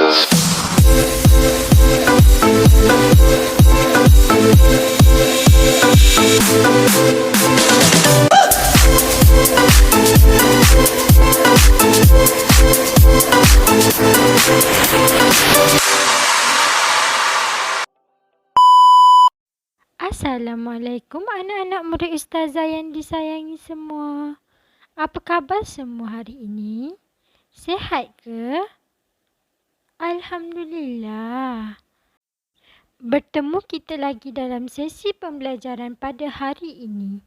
Assalamualaikum anak-anak murid Ustazah yang disayangi semua. Apa khabar semua hari ini? Sihat ke? Alhamdulillah. Bertemu kita lagi dalam sesi pembelajaran pada hari ini.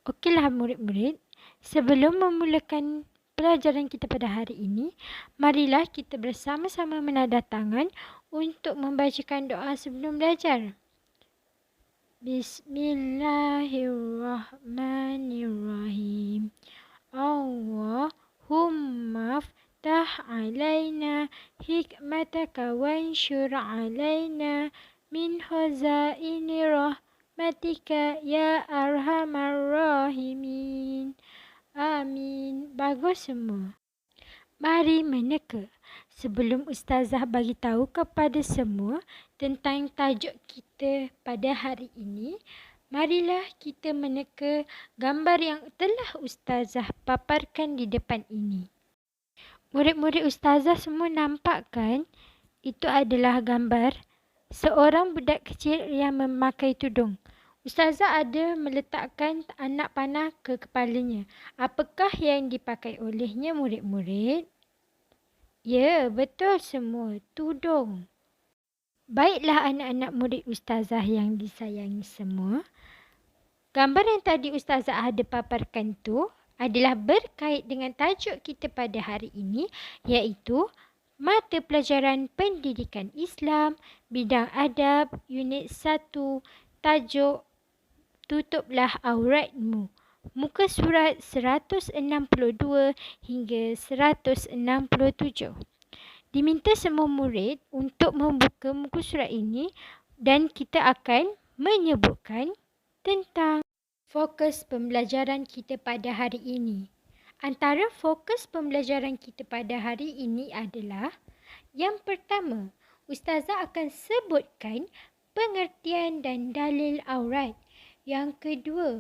Okeylah murid-murid, sebelum memulakan pelajaran kita pada hari ini, marilah kita bersama-sama menadah tangan untuk membacakan doa sebelum belajar. Bismillahirrahmanirrahim. Allahumma ftah alaina hikmataka wanshur alaina min khazaini rahmatika ya arhamar rahimin. Amin. Bagus semua. Mari meneka. Sebelum Ustazah bagi tahu kepada semua tentang tajuk kita pada hari ini, marilah kita meneka gambar yang telah Ustazah paparkan di depan ini. Murid-murid Ustazah semua nampak kan? Itu adalah gambar seorang budak kecil yang memakai tudung. Ustazah ada meletakkan anak panah ke kepalanya. Apakah yang dipakai olehnya murid-murid? Ya, betul semua. Tudung. Baiklah anak-anak murid Ustazah yang disayangi semua. Gambar yang tadi Ustazah ada paparkan tu adalah berkait dengan tajuk kita pada hari ini, iaitu Mata Pelajaran Pendidikan Islam, Bidang Adab, Unit 1, tajuk Tutuplah Auratmu. Muka surat 162 hingga 167. Diminta semua murid untuk membuka muka surat ini dan kita akan menyebutkan tentang fokus pembelajaran kita pada hari ini. Antara fokus pembelajaran kita pada hari ini adalah yang pertama, Ustazah akan sebutkan pengertian dan dalil aurat. Yang kedua,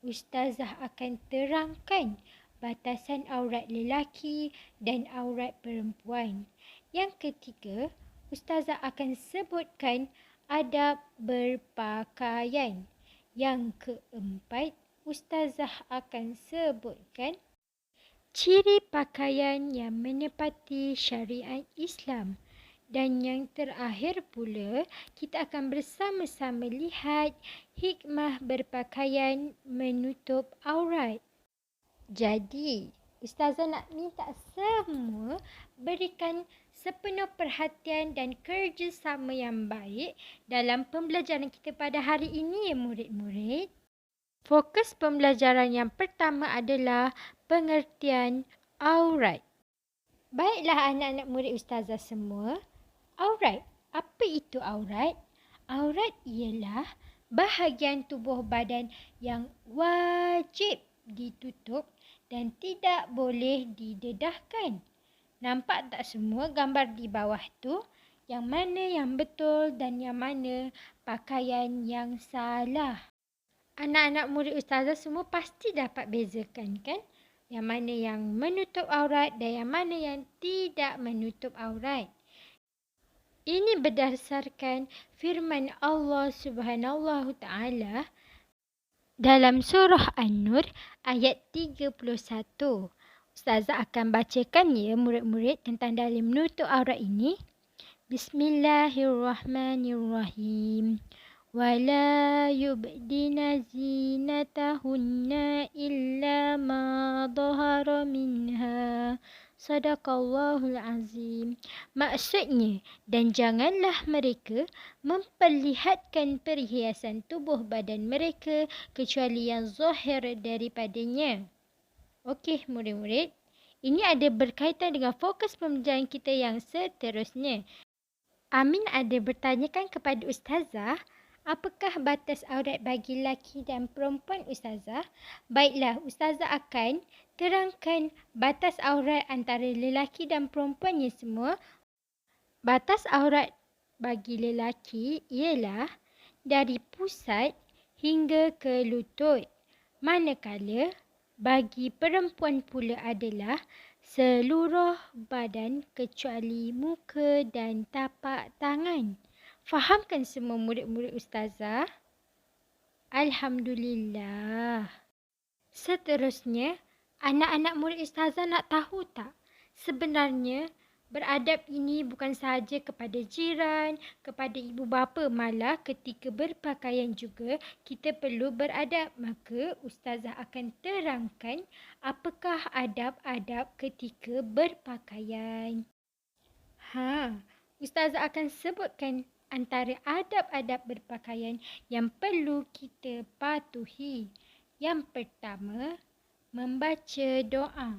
Ustazah akan terangkan batasan aurat lelaki dan aurat perempuan. Yang ketiga, Ustazah akan sebutkan adab berpakaian. Yang keempat, Ustazah akan sebutkan ciri pakaian yang menepati syariat Islam. Dan yang terakhir pula, kita akan bersama-sama lihat hikmah berpakaian menutup aurat. Jadi, Ustazah nak minta semua berikan sepenuh perhatian dan kerjasama yang baik dalam pembelajaran kita pada hari ini ya murid-murid. Fokus pembelajaran yang pertama adalah pengertian aurat. Baiklah anak-anak murid Ustazah semua. Aurat. Apa itu aurat? Aurat ialah bahagian tubuh badan yang wajib ditutup dan tidak boleh didedahkan. Nampak tak semua gambar di bawah tu? Yang mana yang betul dan yang mana pakaian yang salah? Anak-anak murid Ustazah semua pasti dapat bezakan kan? Yang mana yang menutup aurat dan yang mana yang tidak menutup aurat. Ini berdasarkan firman Allah Subhanahu Taala dalam surah An-Nur ayat 31. Ustazah akan bacakan ya murid-murid tentang dalil menutup aurat ini. Bismillahirrahmanirrahim. Wala yubdina zinatahunna illa ma dhahara minha. Sadaqallahul azim. Maksudnya, dan janganlah mereka memperlihatkan perhiasan tubuh badan mereka kecuali yang zahir daripadanya. Okey murid-murid, ini ada berkaitan dengan fokus pembelajaran kita yang seterusnya. Amin ada bertanyakan kepada Ustazah, apakah batas aurat bagi lelaki dan perempuan Ustazah? Baiklah, Ustazah akan terangkan batas aurat antara lelaki dan perempuannya semua. Batas aurat bagi lelaki ialah dari pusat hingga ke lutut. Manakala bagi perempuan pula adalah seluruh badan kecuali muka dan tapak tangan. Fahamkan semua murid-murid ustazah? Alhamdulillah. Seterusnya, anak-anak murid ustazah nak tahu tak? Sebenarnya, beradab ini bukan sahaja kepada jiran, kepada ibu bapa, malah ketika berpakaian juga kita perlu beradab. Maka ustazah akan terangkan apakah adab-adab ketika berpakaian. Ustazah akan sebutkan antara adab-adab berpakaian yang perlu kita patuhi. Yang pertama, membaca doa.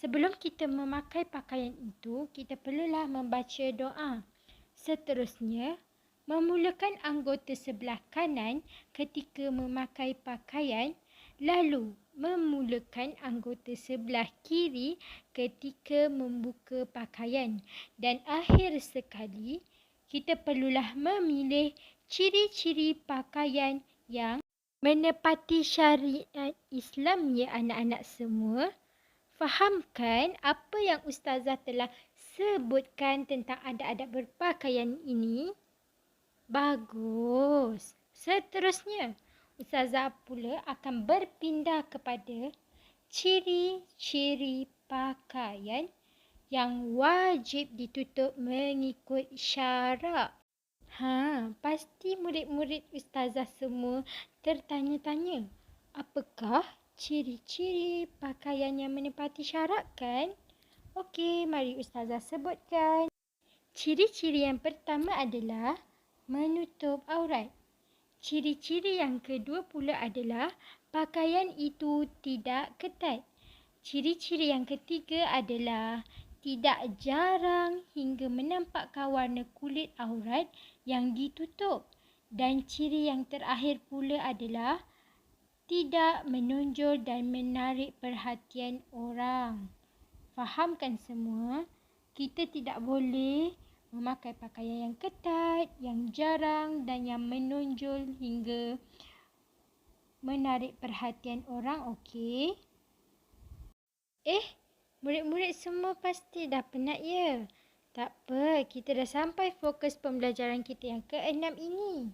Sebelum kita memakai pakaian itu, kita perlulah membaca doa. Seterusnya, memulakan anggota sebelah kanan ketika memakai pakaian, lalu memulakan anggota sebelah kiri ketika membuka pakaian. Dan akhir sekali, kita perlulah memilih ciri-ciri pakaian yang menepati syariat Islam, ya anak-anak semua. Fahamkan apa yang ustazah telah sebutkan tentang adab-adab berpakaian ini? Bagus. Seterusnya, ustazah pula akan berpindah kepada ciri-ciri pakaian yang wajib ditutup mengikut syarak. Pasti murid-murid ustazah semua tertanya-tanya, apakah ciri-ciri pakaian yang menepati syarat kan? Okey, mari ustazah sebutkan. Ciri-ciri yang pertama adalah menutup aurat. Ciri-ciri yang kedua pula adalah pakaian itu tidak ketat. Ciri-ciri yang ketiga adalah tidak jarang hingga menampakkan warna kulit aurat yang ditutup. Dan ciri yang terakhir pula adalah tidak menonjol dan menarik perhatian orang. Fahamkan semua, kita tidak boleh memakai pakaian yang ketat, yang jarang dan yang menonjol hingga menarik perhatian orang, okey? Murid-murid semua pasti dah penat ya? Tak apa, kita dah sampai fokus pembelajaran kita yang ke-6 ini.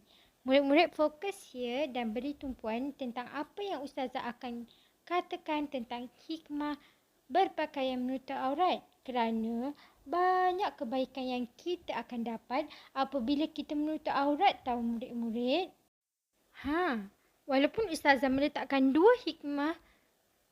Murid-murid fokus ya dan beri tumpuan tentang apa yang ustazah akan katakan tentang hikmah berpakaian menutup aurat. Kerana banyak kebaikan yang kita akan dapat apabila kita menutup aurat, tahu murid-murid. Walaupun ustazah meletakkan 2 hikmah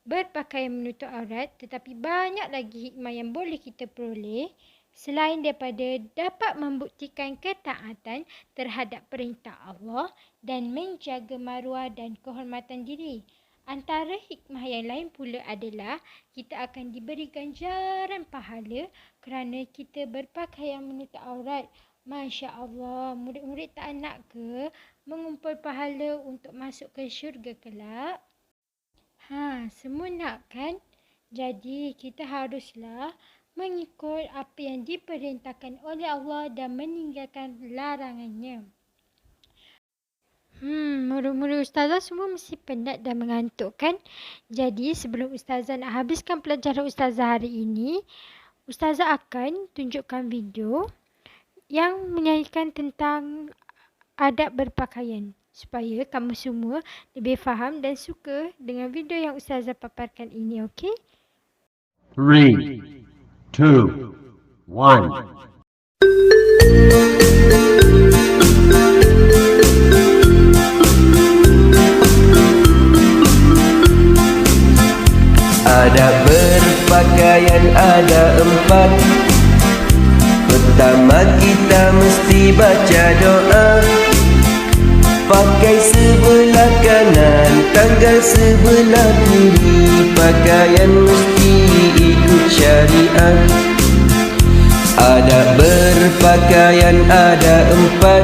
berpakaian menutup aurat, tetapi banyak lagi hikmah yang boleh kita peroleh. Selain daripada dapat membuktikan ketaatan terhadap perintah Allah dan menjaga maruah dan kehormatan diri. Antara hikmah yang lain pula adalah kita akan diberi ganjaran pahala kerana kita berpakaian menutup aurat. Masya Allah, murid-murid tak nak ke mengumpul pahala untuk masuk ke syurga kelak? Semua nak kan? Jadi kita haruslah mengikut apa yang diperintahkan oleh Allah dan meninggalkan larangannya. Murid-murid ustazah semua mesti penat dan mengantuk kan? Jadi sebelum ustazah nak habiskan pelajaran ustazah hari ini, ustazah akan tunjukkan video yang menyanyikan tentang adab berpakaian supaya kamu semua lebih faham dan suka dengan video yang ustazah paparkan ini, okey? 3, 2, 1. Adab berpakaian ada 4. Pertama kita mesti baca doa. Pakai sebelah kanan, tanggal sebelah kiri. Pakaian mesti ikut syariat. Adab berpakaian ada 4.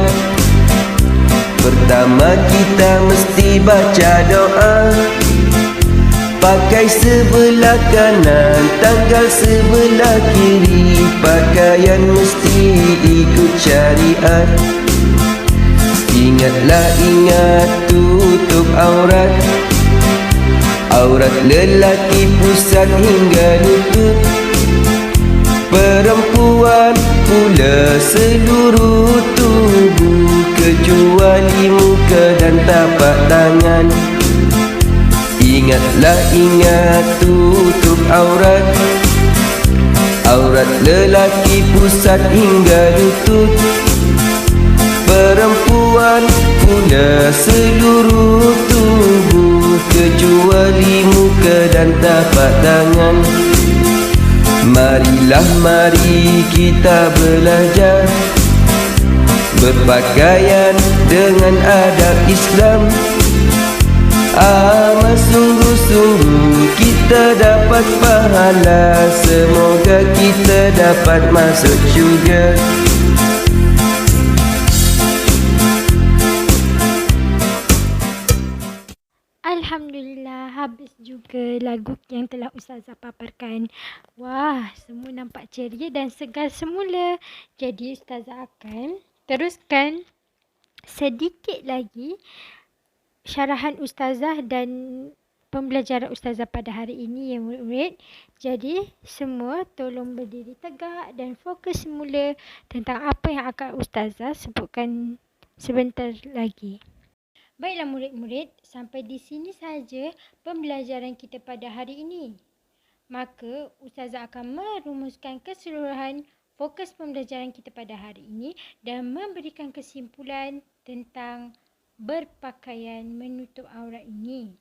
Pertama kita mesti baca doa. pakai sebelah kanan, tanggal sebelah kiri. Pakaian mesti ikut syariat. Ingatlah ingat tutup aurat. Aurat lelaki pusat hingga lutut. Perempuan pula seluruh tubuh, kecuali muka dan tapak tangan. Ingatlah ingat tutup aurat. Aurat lelaki pusat hingga lutut. Perempuan pula seluruh tubuh, kecuali muka dan tapak tangan. Marilah mari kita belajar berpakaian dengan adab Islam. Amat sungguh-sungguh kita dapat pahala. Semoga kita dapat masuk syurga. Alhamdulillah, habis juga lagu yang telah Ustazah paparkan. Wah, semua nampak ceria dan segar semula. Jadi Ustazah akan teruskan sedikit lagi syarahan Ustazah dan pembelajaran Ustazah pada hari ini, ya murid-murid. Jadi semua tolong berdiri tegak dan fokus semula tentang apa yang akan Ustazah sebutkan sebentar lagi. Baiklah murid-murid, sampai di sini saja pembelajaran kita pada hari ini. Maka Ustazah akan merumuskan keseluruhan fokus pembelajaran kita pada hari ini dan memberikan kesimpulan tentang berpakaian menutup aurat ini.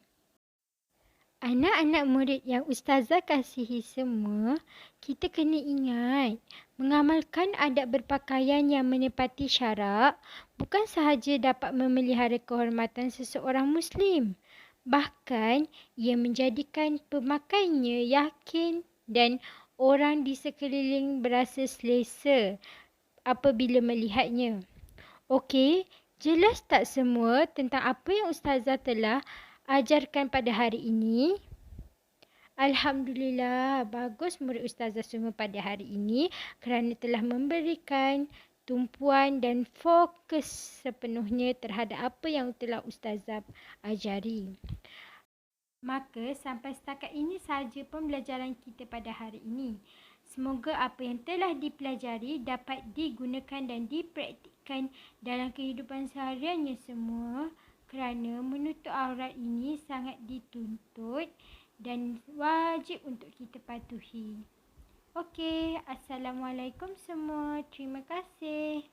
Anak-anak murid yang Ustazah kasihi semua, kita kena ingat mengamalkan adab berpakaian yang menepati syarak bukan sahaja dapat memelihara kehormatan seseorang Muslim, bahkan ia menjadikan pemakainya yakin dan orang di sekeliling berasa selesa apabila melihatnya. Okey, jelas tak semua tentang apa yang Ustazah telah ajarkan pada hari ini? Alhamdulillah, bagus murid Ustazah semua pada hari ini kerana telah memberikan tumpuan dan fokus sepenuhnya terhadap apa yang telah Ustazah ajari. Maka sampai setakat ini sahaja pembelajaran kita pada hari ini. Semoga apa yang telah dipelajari dapat digunakan dan dipraktikkan dalam kehidupan sehariannya semua, kerana menutup aurat ini sangat dituntut dan wajib untuk kita patuhi. Okey, Assalamualaikum semua. Terima kasih.